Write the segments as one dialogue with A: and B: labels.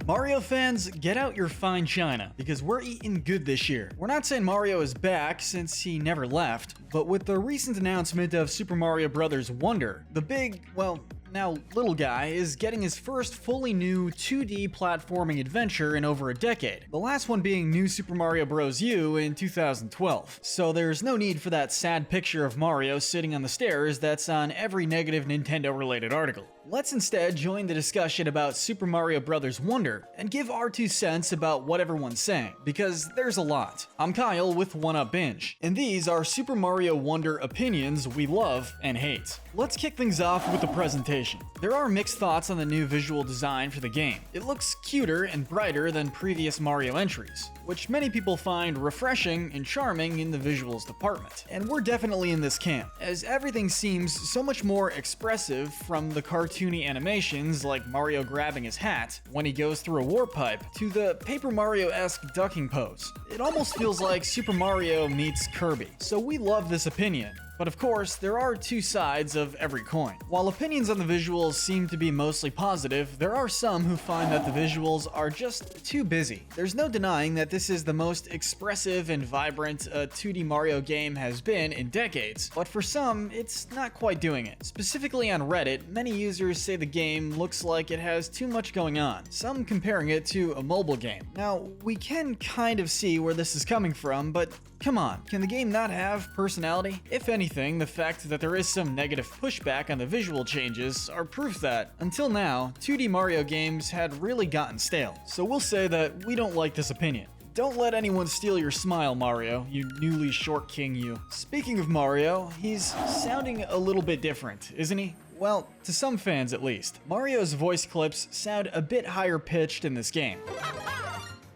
A: Mario fans, get out your fine china, because we're eating good this year. We're not saying Mario is back, since he never left, but with the recent announcement of Super Mario Bros. Wonder, the big, well, now little guy is getting his first fully new 2D platforming adventure in over a decade, the last one being New Super Mario Bros. U in 2012. So there's no need for that sad picture of Mario sitting on the stairs that's on every negative Nintendo related article. Let's instead join the discussion about Super Mario Bros. Wonder and give our 2 cents about what everyone's saying, because there's a lot. I'm Kyle with 1UP Binge, and these are Super Mario Wonder opinions we love and hate. Let's kick things off with the presentation. There are mixed thoughts on the new visual design for the game. It looks cuter and brighter than previous Mario entries, which many people find refreshing and charming in the visuals department. And we're definitely in this camp, as everything seems so much more expressive, from the cartoony animations like Mario grabbing his hat when he goes through a warp pipe to the Paper Mario-esque ducking pose. It almost feels like Super Mario meets Kirby. So we love this opinion. But of course, there are 2 sides of every coin. While opinions on the visuals seem to be mostly positive, there are some who find that the visuals are just too busy. There's no denying that this is the most expressive and vibrant a 2D Mario game has been in decades, but for some, it's not quite doing it. Specifically on Reddit, many users say the game looks like it has too much going on, some comparing it to a mobile game. Now, we can kind of see where this is coming from, but come on, can the game not have personality? If anything, the fact that there is some negative pushback on the visual changes are proof that, until now, 2D Mario games had really gotten stale. So we'll say that we don't like this opinion. Don't let anyone steal your smile, Mario, you newly short king you. Speaking of Mario, he's sounding a little bit different, isn't he? Well, to some fans at least. Mario's voice clips sound a bit higher pitched in this game.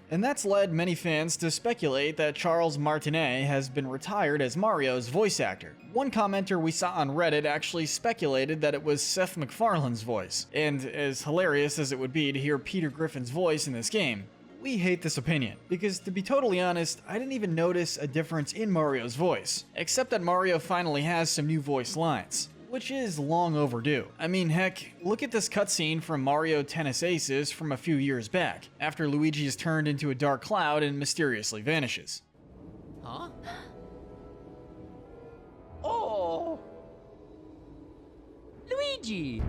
A: And that's led many fans to speculate that Charles Martinet has been retired as Mario's voice actor. One commenter we saw on Reddit actually speculated that it was Seth MacFarlane's voice, and as hilarious as it would be to hear Peter Griffin's voice in this game, we hate this opinion, because to be totally honest, I didn't even notice a difference in Mario's voice, except that Mario finally has some new voice lines, which is long overdue. I mean, heck, look at this cutscene from Mario Tennis Aces from a few years back, after Luigi is turned into a dark cloud and mysteriously vanishes.
B: Huh? Oh! Luigi!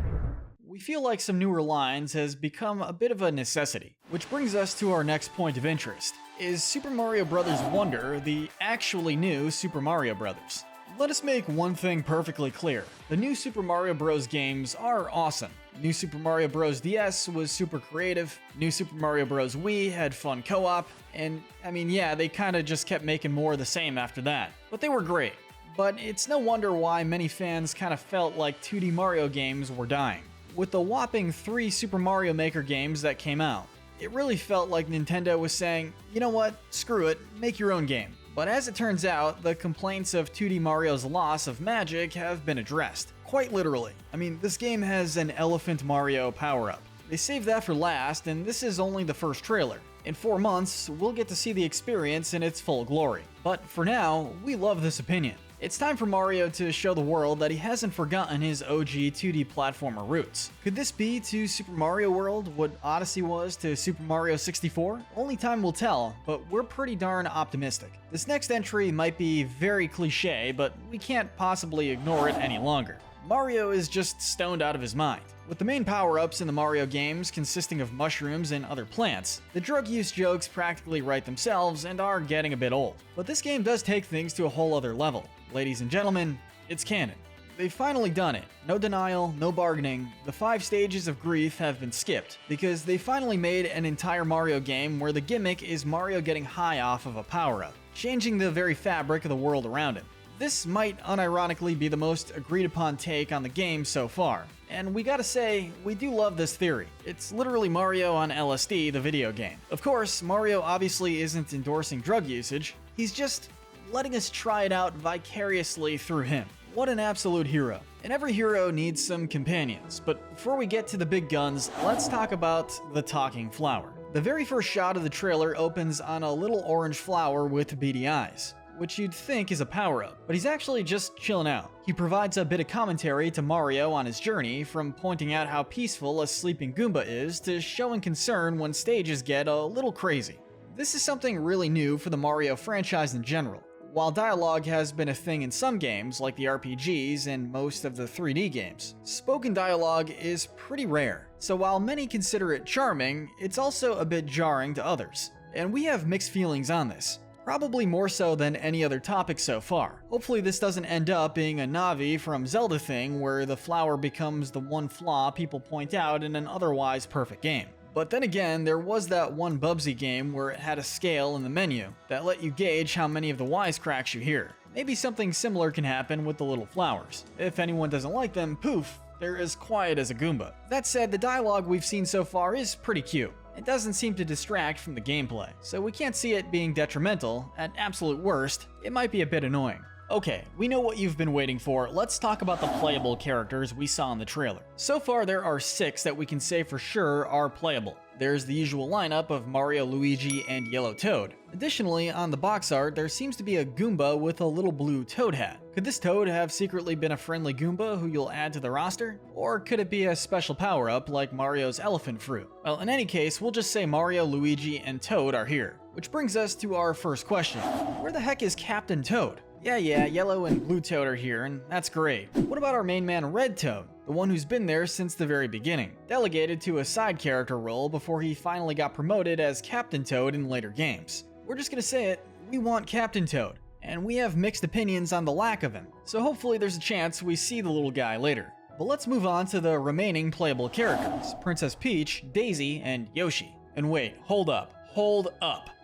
A: We feel like some newer lines has become a bit of a necessity, which brings us to our next point of interest. Is Super Mario Bros. Wonder the actually new Super Mario Bros.? Let us make one thing perfectly clear. The new Super Mario Bros. Games are awesome. New Super Mario Bros. DS was super creative, New Super Mario Bros. Wii had fun co-op, and I mean, yeah, they kinda just kept making more of the same after that. But they were great. But it's no wonder why many fans kinda felt like 2D Mario games were dying. With the whopping 3 Super Mario Maker games that came out, it really felt like Nintendo was saying, you know what, screw it, make your own game. But as it turns out, the complaints of 2D Mario's loss of magic have been addressed. Quite literally. I mean, this game has an Elephant Mario power-up. They saved that for last, and this is only the first trailer. In 4 months, we'll get to see the experience in its full glory. But for now, we love this opinion. It's time for Mario to show the world that he hasn't forgotten his OG 2D platformer roots. Could this be to Super Mario World what Odyssey was to Super Mario 64? Only time will tell, but we're pretty darn optimistic. This next entry might be very cliche, but we can't possibly ignore it any longer. Mario is just stoned out of his mind. With the main power-ups in the Mario games consisting of mushrooms and other plants, the drug use jokes practically write themselves and are getting a bit old. But this game does take things to a whole other level. Ladies and gentlemen, it's canon. They've finally done it. No denial, no bargaining. The 5 stages of grief have been skipped, because they finally made an entire Mario game where the gimmick is Mario getting high off of a power-up, changing the very fabric of the world around him. This might unironically be the most agreed upon take on the game so far, and we gotta say, we do love this theory. It's literally Mario on LSD, the video game. Of course, Mario obviously isn't endorsing drug usage, he's just letting us try it out vicariously through him. What an absolute hero. And every hero needs some companions, but before we get to the big guns, let's talk about the talking flower. The very first shot of the trailer opens on a little orange flower with beady eyes, which you'd think is a power-up, but he's actually just chilling out. He provides a bit of commentary to Mario on his journey, from pointing out how peaceful a sleeping Goomba is to showing concern when stages get a little crazy. This is something really new for the Mario franchise in general. While dialogue has been a thing in some games, like the RPGs and most of the 3D games, spoken dialogue is pretty rare. So while many consider it charming, it's also a bit jarring to others. And we have mixed feelings on this. Probably more so than any other topic so far. Hopefully this doesn't end up being a Navi from Zelda thing where the flower becomes the one flaw people point out in an otherwise perfect game. But then again, there was that one Bubsy game where it had a scale in the menu that let you gauge how many of the wisecracks you hear. Maybe something similar can happen with the little flowers. If anyone doesn't like them, poof, they're as quiet as a Goomba. That said, the dialogue we've seen so far is pretty cute. It doesn't seem to distract from the gameplay, so we can't see it being detrimental. At absolute worst, it might be a bit annoying. Okay, we know what you've been waiting for. Let's talk about the playable characters we saw in the trailer. So far, there are 6 that we can say for sure are playable. There's the usual lineup of Mario, Luigi, and Yellow Toad. Additionally, on the box art, there seems to be a Goomba with a little blue Toad hat. Could this Toad have secretly been a friendly Goomba who you'll add to the roster? Or could it be a special power-up like Mario's elephant fruit? Well, in any case, we'll just say Mario, Luigi, and Toad are here. Which brings us to our first question. Where the heck is Captain Toad? Yeah, Yellow and Blue Toad are here, and that's great. What about our main man Red Toad? The one who's been there since the very beginning, delegated to a side character role before he finally got promoted as Captain Toad in later games. We're just gonna say it, we want Captain Toad, and we have mixed opinions on the lack of him, so hopefully there's a chance we see the little guy later. But let's move on to the remaining playable characters, Princess Peach, Daisy, and Yoshi. And wait, hold up.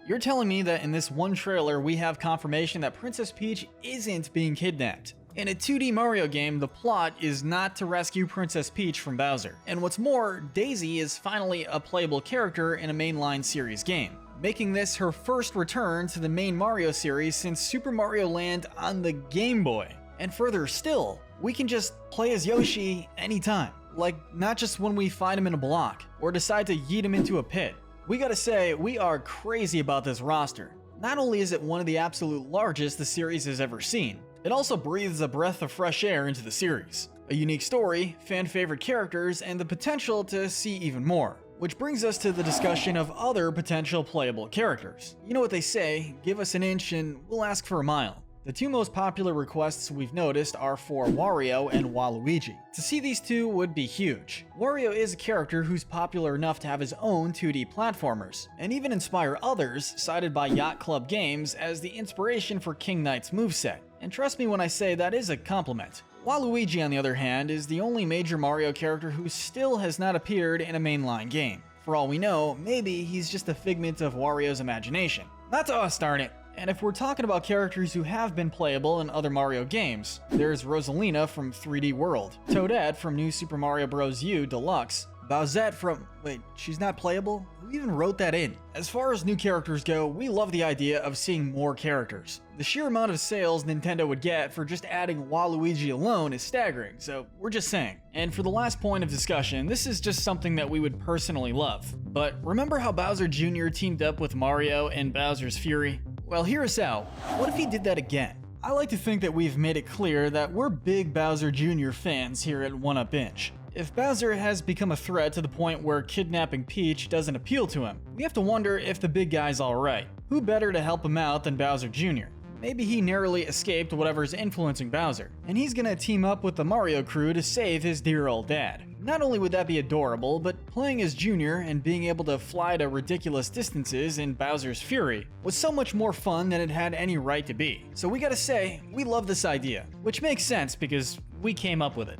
A: You're telling me that in this one trailer we have confirmation that Princess Peach isn't being kidnapped. In a 2D Mario game, the plot is not to rescue Princess Peach from Bowser. And what's more, Daisy is finally a playable character in a mainline series game, making this her first return to the main Mario series since Super Mario Land on the Game Boy. And further still, we can just play as Yoshi anytime. Like, not just when we find him in a block, or decide to yeet him into a pit. We gotta say, we are crazy about this roster. Not only is it one of the absolute largest the series has ever seen, it also breathes a breath of fresh air into the series. A unique story, fan-favorite characters, and the potential to see even more. Which brings us to the discussion of other potential playable characters. You know what they say, give us an inch and we'll ask for a mile. The 2 most popular requests we've noticed are for Wario and Waluigi. To see these 2 would be huge. Wario is a character who's popular enough to have his own 2D platformers, and even inspire others, cited by Yacht Club Games as the inspiration for King Knight's moveset. And trust me when I say that is a compliment. Waluigi, on the other hand, is the only major Mario character who still has not appeared in a mainline game. For all we know, maybe he's just a figment of Wario's imagination. Not to us, darn it. And if we're talking about characters who have been playable in other Mario games, there's Rosalina from 3D World, Toadette from New Super Mario Bros. U Deluxe, Bowsette from... wait, she's not playable? Who even wrote that in? As far as new characters go, we love the idea of seeing more characters. The sheer amount of sales Nintendo would get for just adding Waluigi alone is staggering, so we're just saying. And for the last point of discussion, this is just something that we would personally love. But remember how Bowser Jr. teamed up with Mario in Bowser's Fury? Well, hear us out. What if he did that again? I like to think that we've made it clear that we're big Bowser Jr. fans here at 1UP Inch. If Bowser has become a threat to the point where kidnapping Peach doesn't appeal to him, we have to wonder if the big guy's alright. Who better to help him out than Bowser Jr.? Maybe he narrowly escaped whatever's influencing Bowser, and he's gonna team up with the Mario crew to save his dear old dad. Not only would that be adorable, but playing as Junior and being able to fly to ridiculous distances in Bowser's Fury was so much more fun than it had any right to be. So we gotta say, we love this idea, which makes sense because we came up with it.